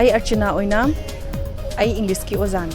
I Archana Oina, I English ki Ozani.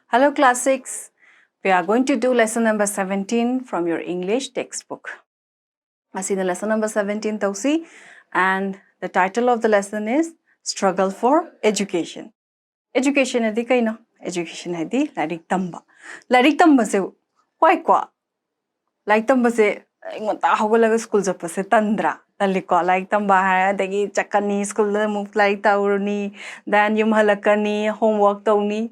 Hello classics, we are going to do lesson number 17 from your English textbook. I see the lesson number 17 tausi, and the title of the lesson is Struggle for Education. Education है दी कहीं ना, education है दी लारिक तंबा से why क्या like तंबा से इंगोता होगा लगा school जब से तंद्रा तल्लिको लाइक तंबा है देखी चक्कनी स्कूल में मुफ्त लाइक ताऊरनी then युम हलकनी homework ताऊनी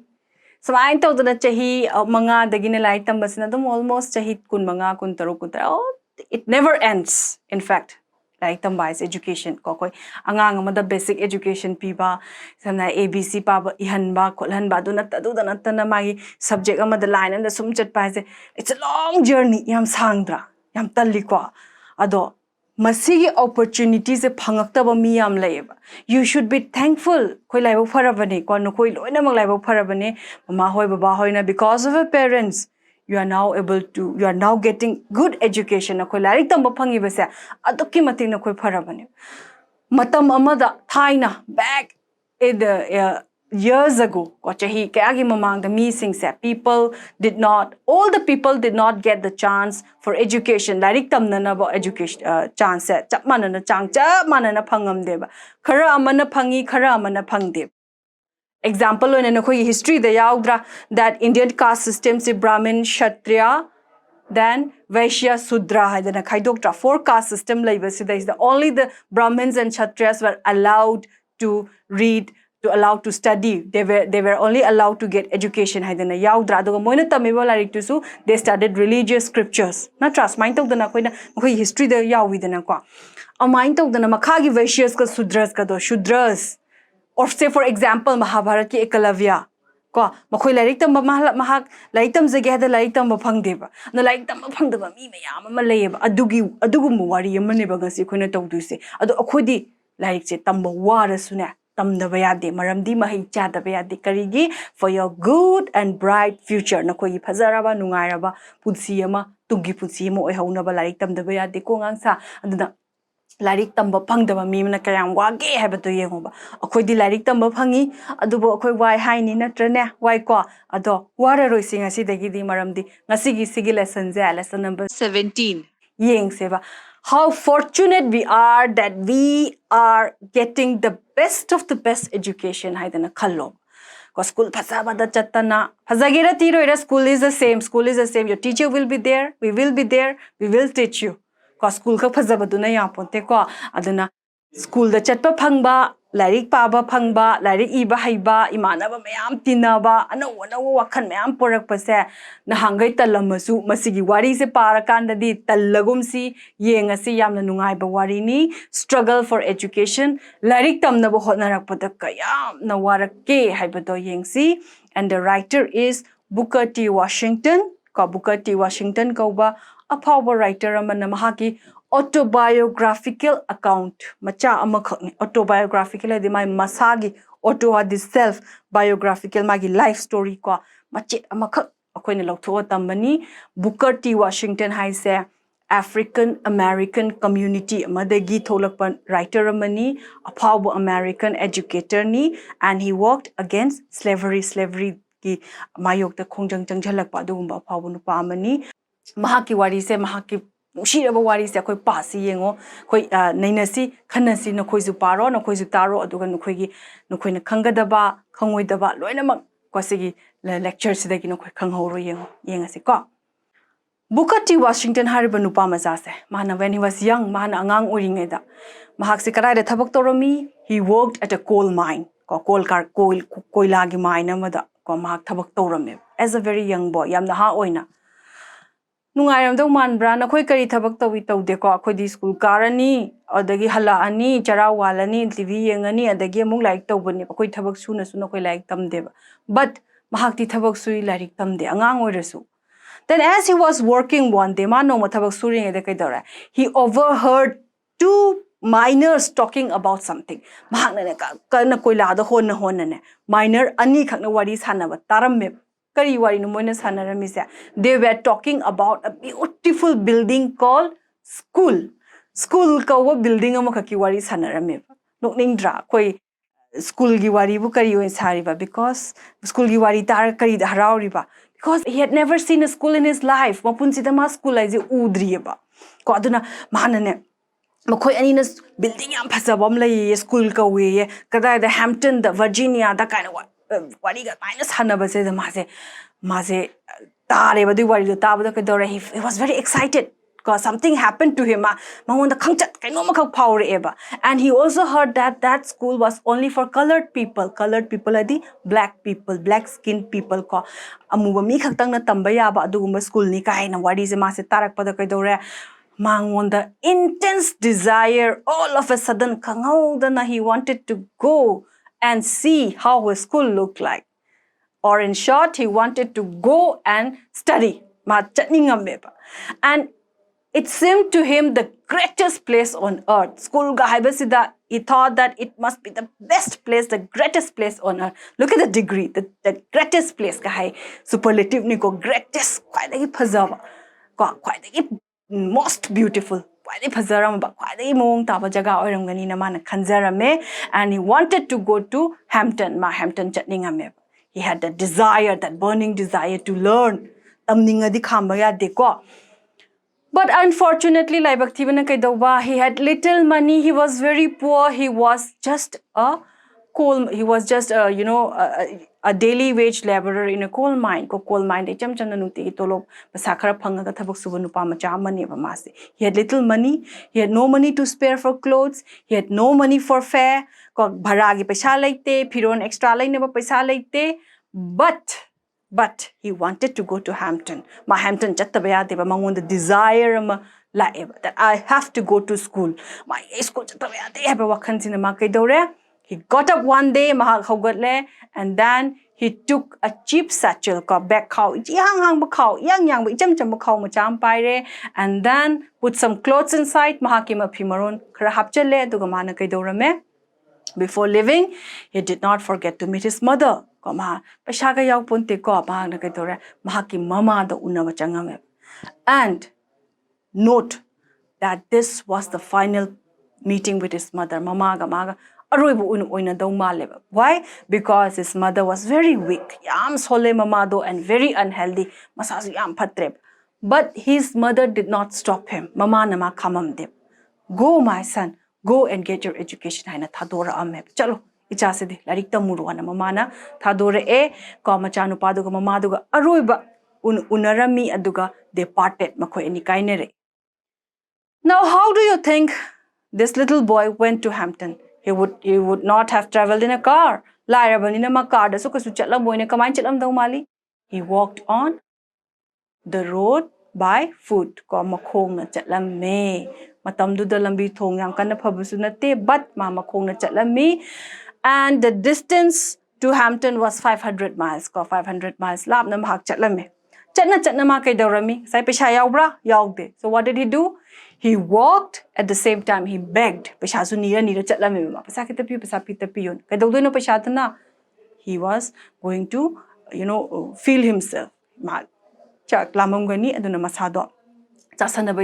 समाइन तो उतना चाहिए मंगा देखी ने लाइक तंबा से ना तो almost चाहिए कुन मंगा कुन तरो oh it never ends in fact like tamba is education ko koi angang amada basic education piba samna abc pa ba ihan ba kholhan ba du na na magi subject amada line and sum chat pa se it's a long journey yam sangdra yam talli ko ado masigi opportunities se phangakta ba mi yam laiba you should be thankful koi laibo farabane ko no koi loina mang laibo farabane mama hoy baba hoy na because of your parents you are now getting good education na koi larik tamba phangi base adukki mating na koi farabane matam amada thaina back in the years ago ko chahi kayagi mamang the me sing se all the people did not get the chance for education larik tamna na ba education chance chap manana phangam deba khara amana phangi khara amana phangde example in a history the yaudra that Indian caste system se Brahmin, Kshatriya, then Vaishya, Sudra, then a Kaidoktra 4 caste system only the Brahmins and Kshatriyas were allowed to read, allowed to study. They were only allowed to get education. They studied religious scriptures. Na trust mind of the history the yaw a mind of the Namakagi Vaishyas Shudras. Or say for example Mahabharata ki Ekalavya ko makhoi larik tamba mahak larik tam jage da larik tamba phangdeba na larik tamba phangdeba mi mayam ama layeba adugu wari amane ba ngasi khoina tawdu se adu akhodi larik se tamba wara sune tamdaba yade maramdi mahai chadaba yade karigi for your good and bright future na khoi phazaraba nungairaba punsi ama tugi punsi mo oihauna ba larik tamdaba yade ko ngangsa aduna larik tamba phangdaba mi mana kayam wage habato yengoba akhoi larik tamba phangi adubo akhoi wai haini natrane wai ko ado wara roising asi dagi di maramdi ngasi gi lesson lesson number 17 yeng seva how fortunate we are that we are getting the best of the best education haidana khallo ko school phasaba da chattana phazagera tiro era school is the same your teacher will be there we will be there we will teach you ko school ka phazabaduna ya ponte ko aduna school da chatpa phangba larik paba phangba larik iba haiba imanaba mayam tinaba ana wakhan mayam porak pase na hangai talamasu masigi wari se parakanda di tallagum si yengasi yamna nungai ba wari ni struggle for education larik tamna bo hotnarak pada kayam na warake haibado yengsi and the writer is Booker T Washington ko Booker T Washington ko ba a power writer amana mahaki autobiographical account macha amakhakni autobiographical adi mai masagi auto hadi self biographical magi life story ko machi amakhak akoina loktho tambani Booker T Washington haise African American community amadagi tholakpan writer amani a power American educator ni and he worked against slavery ki mayok ta khongjang changjalak pa dugumba power nu pa amani mahaki wari se mahaki shiraba wari se koi pasi yengo koi nainasi khanasi no koi zu paro no koi zu taro aduga no koi gi no koi na khangadaba khangoi loina mak ko sigi lecture se dagi no koi khanghoro yengasi ko Booker T Washington hariba nupa maza se mahana when he was young mahana angang oringai da mahak se karai da thabak toromi he worked at a coal mine ko koila gi mine amada ko mahak thabak torame as a very young boy yamna ha oina nungairam do manbra na khoi kari thabak tawi tawde ko akhodi school karani adagi hala ani chara walani tv yengani adagi amuk like tawbani akhoi thabak suna khoi like tamdeba but mahakti thabak sui like tamde angang oirasu then as he was working one day ma no thabak suring ede kai dora he overheard two minors talking about something mahakna ne kana koila da honna ne minor ani khakna wari sanaba taramme Kari wari no moina sanaramise they were talking about a beautiful building called school school ka wa building ama khaki wari sanarame nokningdra koi school gi wari bu kari oin sariba because school gi wari tar kari da harauriba because he had never seen a school in his life mapunsi da ma school ai je udriba ko aduna manane makhoi ani na building yam phasabam lai school ka we kada da Hampton da Virginia da kind of wari ga minus hanaba se da mase tare ba di wari da tabada ka dore he was very excited because something happened to him the khangchat kaino ma khak phawre eba and he also heard that that school was only for colored people adi black people black skinned people ko amuba mi khaktang na tamba ya ba adugumba school ni kai na wari se ma se tarak pada kai dore the intense desire all of a sudden kangau he wanted to go and see how his school looked like, or in short he wanted to go and study and it seemed to him the greatest place on earth. School ga haibasida he thought that it must be the best place, the greatest place on earth. Look at the degree, the greatest place ka hai superlative ni ko greatest quite a phazava quite a most beautiful quite a phazaram ba quite a mong taba jaga oiramgani na mana khanjarame and he wanted to go to Hampton chatningame. He had that desire, that burning desire to learn tamninga di khamba ya deko. But unfortunately, he had little money. He was very poor. He was just a a daily wage laborer in a coal mine. Coal mine. He had little money. He had no money to spare for clothes. He had no money for fare. But he wanted to go to Hampton. Hampton chattabaya deba mangon the desire that I have to go to school. My school chattabaya deba wakhan cinema kai dore. He got up one day and then he took a cheap satchel called back cow and then put some clothes inside mahakima pimaron krahapchale dugamana kai dorame. Before leaving, he did not forget to meet his mother. And note that this was the final meeting with his mother. Why? Because his mother was very weak, and very unhealthy. But his mother did not stop him. Go, my son. Go and get your education. Haina thadora amme. Chalo, ichase di larik tamuru ana mamana thadora ko machanu paduga mamaduga aroiba unarami aduga they parted makoi ni kainere. Now, how do you think this little boy went to Hampton? He would not have traveled in a car. Lairabalina makar da suka su chatlam boyne kamai chatlam daw mali. He walked on the road by foot ko makhong na chatlam me. Matamduda lambi thong yang kana phabusu nate but mama khong na chatlami and the distance to Hampton was 500 miles ko 500 miles lap na mahak chatlami chatna ma kai dorami sai pesha yaubra yaugde. So what did he do? He walked at the same time he begged pesha su nira chatlami ma pesa kitapi pesa pitapi yon kai dogdo no pesha thana. He was going to feel himself ma chak lamam gani aduna masado. Sometimes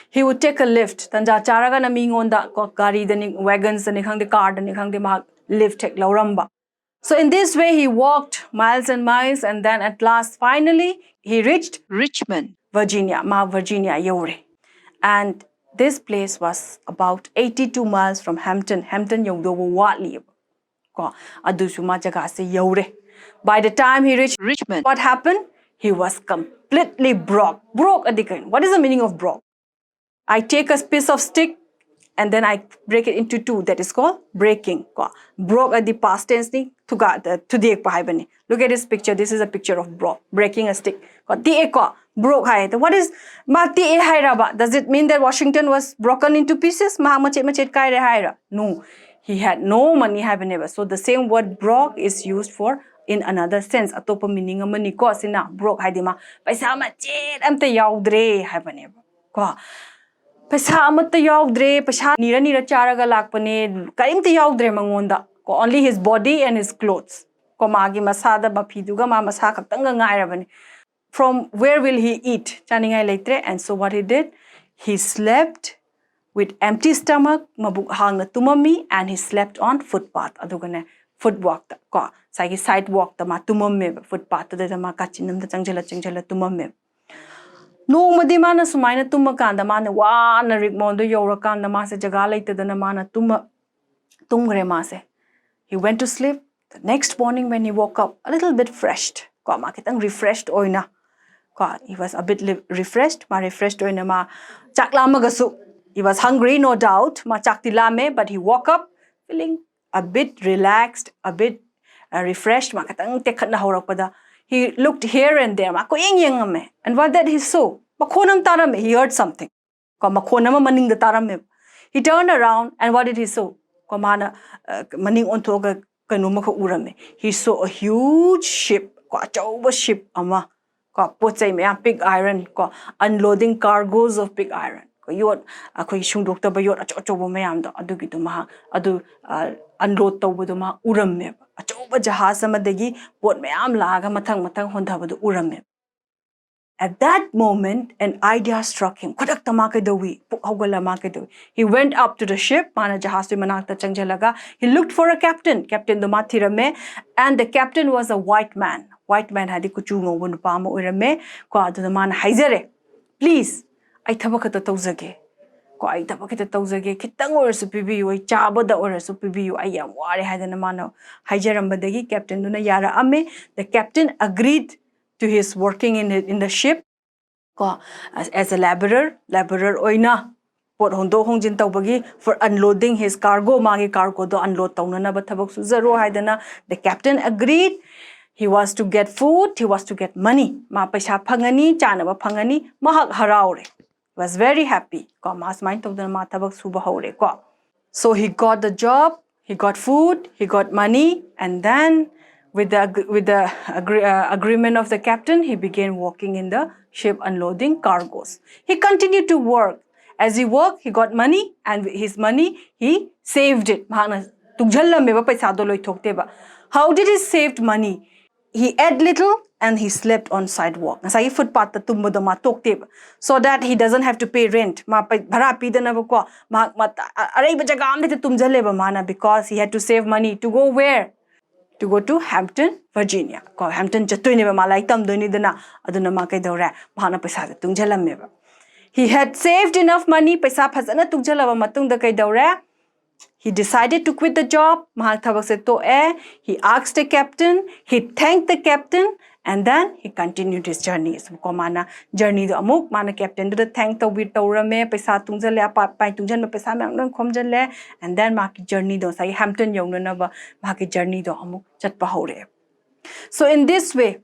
he would take a lift. Tanja charaga na mingon da gari the wagons the nikhang the car the nikhang the lift tek lauramba. So in this way he walked miles and miles and then at last finally he reached Richmond, Virginia, Virginia yore. And this place was about 82 miles from Hampton. Hampton yongdo watli ko adusuma jaga se yore. By the time he reached Richmond, what happened? He was completely broke. Broke again. What is the meaning of broke? I take a piece of stick and then I break it into two. That is called breaking. Broke at the past tense ni look at this picture. This is a picture of broke. Breaking a stick. Broke. What is does it mean that Washington was broken into pieces? No. He had no money. So the same word broke is used for in another sense. Atopa meaning amani ko sina broke haidima. Paisa ma chet amta yaudre haibane ko. Paisa amta yaudre paisa nira charaga lakpane karimta yaudre mangonda ko only his body and his clothes. Ko magi masada bapiduga ma masa khaktanga ngairabane. from where will he eat? Chaningai leitre. And so what he did, he slept with empty stomach, mabuk hang na tumami, and he slept on footpath. Adugane footwalk ta ko sai sidewalk ta ma tumamme footpath ta ma kachinam ta changjala tumamme. No madimana sumaina tumakanda mana wa na rigmondo yorakanda ma se jaga laitadana mana tumgre ma se. He went to sleep. The next morning when he woke up, a little bit refreshed. Ko ma kitang refreshed oina. Ko he was a bit refreshed. Ma refreshed oina ma chaklama gasu. He was hungry, no doubt. Ma chakti lame, but he woke up feeling a bit relaxed, a bit refreshed. Ma kitang tekhat na horak pada. He looked here and there. Ma ko yeng me. And what did he saw? Makhonam tarame. He heard something. Ko makhonam maning da tarame. He turned around and what did he saw? Ko mana maning ontoga kanuma ko urame. He saw a huge ship. Ko achauba ship ama. Ko pochai me pig iron. Ko unloading cargoes of pig iron. Ko yot akoi shungdok ta ba yot achobo mayam da adu gitu ma adu unload tawbo do ma urame. Achauba jahaz amadagi pot mayam laga mathang hondaba do urame. At that moment, an idea struck him. He went up to the ship. He looked for a captain. Captain Domatirame. And the captain was a white man. White man had please, I tabakata tozage. I tabakata tozage. Kitang or supibiu, a chabada or a supibiu. I am wari had an amano. Hijarambadagi, Captain Duna Yara Ame. The captain agreed to his working in the ship as a laborer oina pot hondo hongjin tawbagi for unloading his cargo magi cargo do unload tawnana ba thabak su zaro haidana. The captain agreed. He was to get food, he was to get money. Ma paisa phangani chana ba phangani mahak haraure. He was very happy. Ko mas mind tawdana ma thabak su ba haure ko. So he got the job, he got food, he got money, and then with the agreement of the captain, he began working in the ship unloading cargoes. He continued to work. As he worked, he got money, and his money, he saved it. How did he save money? He ate little and he slept on sidewalk. So that he doesn't have to pay rent. Because he had to save money to go where? To go to Hampton, Virginia. Ko Hampton chatoineba malai tamdoni dana aduna ma kai dora bhana paisa tungjalameba. He had saved enough money, paisa phasana tungjalaba matung da kai dora. He decided to quit the job. Mahal thabak se to he asked the captain, he thanked the captain, and then he continued his journey. So ko mana journey do amuk mana captain do thank to bit tawrame paisa tungjale apa pai tungjan paisa mang nang khomjale, and then ma ki journey do sai Hampton yong na ba ma ki journey do amuk chatpa hore. So in this way,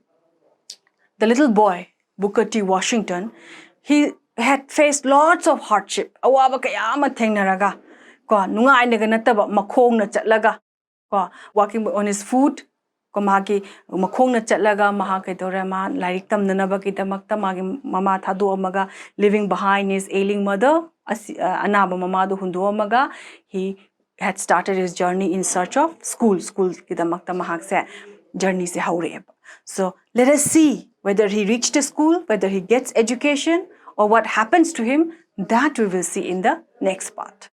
the little boy Booker T. Washington, he had faced lots of hardship. Awaba kaya ma thengnaraga ko nungai ne ga nataba makhong na chatlaga ko walking on his foot ko magi makhong na chatlaga maha ke dora ma lairik tamnana ba kidamakta magi mama thadu amaga leaving behind his ailing mother anaba mama do hundu amaga. He had started his journey in search of school kidamakta mahak se journey se haure. So let us see whether he reached a school, whether he gets education, or what happens to him. That we will see in the next part.